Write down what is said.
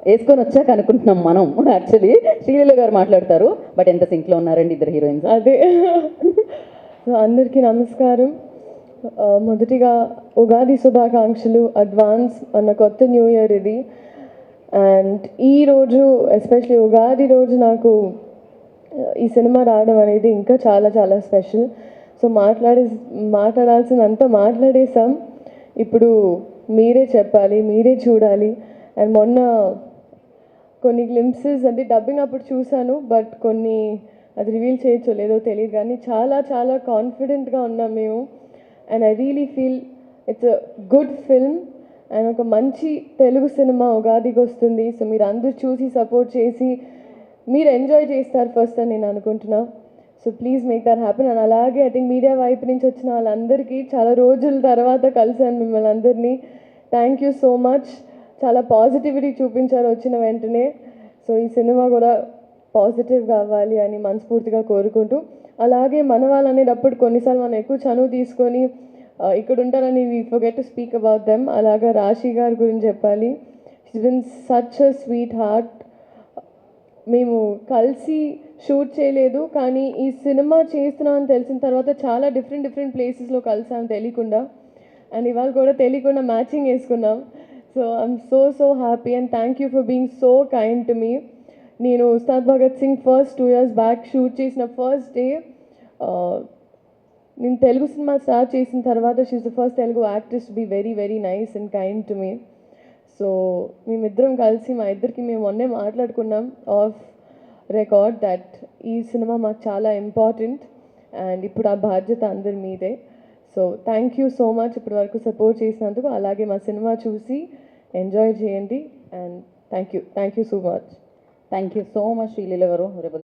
వేసుకొని వచ్చాక అనుకుంటున్నాం మనం. యాక్చువల్లీ శ్రీలీల గారు మాట్లాడతారు, బట్ ఎంత సింక్లో ఉన్నారండి ఇద్దరు హీరోయిన్స్. అదే. అందరికీ నమస్కారం. మొదటిగా ఉగాది శుభాకాంక్షలు అడ్వాన్స్ అన్న కొత్త న్యూ ఇయర్ ఇది. అండ్ ఈరోజు ఎస్పెషలీ ఉగాది రోజు నాకు ఈ సినిమా రావడం అనేది ఇంకా చాలా చాలా స్పెషల్. సో మాట్లాడాల్సినంత మాట్లాడేసాం. ఇప్పుడు మీరే చెప్పాలి, మీరే చూడాలి. అండ్ మొన్న కొన్ని గ్లింప్సెస్ అంటే డబ్బింగ్ అప్పుడు చూశాను, బట్ కొన్ని అది రివీల్ చేయొచ్చో లేదో తెలియదు, కానీ చాలా చాలా కాన్ఫిడెంట్గా ఉన్నాం మేము. And I really feel it's a good film and ఒక మంచి తెలుగు సినిమా ఉగాదికి వస్తుంది. సో మీరు అందరూ చూసి సపోర్ట్ చేసి మీరు ఎంజాయ్ చేస్తారు ఫస్ట్ అని నేను అనుకుంటున్నా. So please make that happen. And అలాగే ఐ థింక్ మీడియా వైపు నుంచి వచ్చిన వాళ్ళందరికీ చాలా రోజుల తర్వాత కలిసాను మిమ్మల్ని అందరినీ. Thank you so much. చాలా పాజిటివిటీ చూపించారు వచ్చిన వెంటనే. సో ఈ సినిమా కూడా పాజిటివ్గా అవ్వాలి అని మనస్ఫూర్తిగా కోరుకుంటూ, అలాగే మన వాళ్ళు అనేటప్పుడు కొన్నిసార్లు మనం ఎక్కువ చనువు తీసుకొని ఇక్కడ ఉంటారని we forget to speak about them. అలాగా రాశి గారి గురించి చెప్పాలి. She's been such a sweet heart. మేము కలిసి షూట్ చేయలేదు, కానీ ఈ సినిమా చేస్తున్నామని తెలిసిన తర్వాత చాలా డిఫరెంట్ ప్లేసెస్లో కలిసాం తెలియకుండా. అండ్ ఇవాళ కూడా తెలియకుండా మ్యాచింగ్ వేసుకున్నాం. So I'm so happy and thank you for being so kind to me. నేను Ustaad Bhagat Singh first 2 years back shoot చేసిన ఫస్ట్ డే నేను తెలుగు సినిమా స్టార్ట్ చేసిన తర్వాత she's the first Telugu actress to be very nice and kind to me. So మేమిద్దరం కలిసి మా ఇద్దరికి మేము మొన్నే మాట్లాడుకున్నాం ఆఫ్ రికార్డ్ దట్ ఈ సినిమా మాకు చాలా ఇంపార్టెంట్ అండ్ ఇప్పుడు ఆ బాధ్యత అందరి మీదే. So thank you so much ఇప్పటి వరకు సపోర్ట్ చేసినందుకు. అలాగే మా సినిమా చూసి ఎంజాయ్ చేయండి and thank you so much. Thank you so much Sreeleela గారు.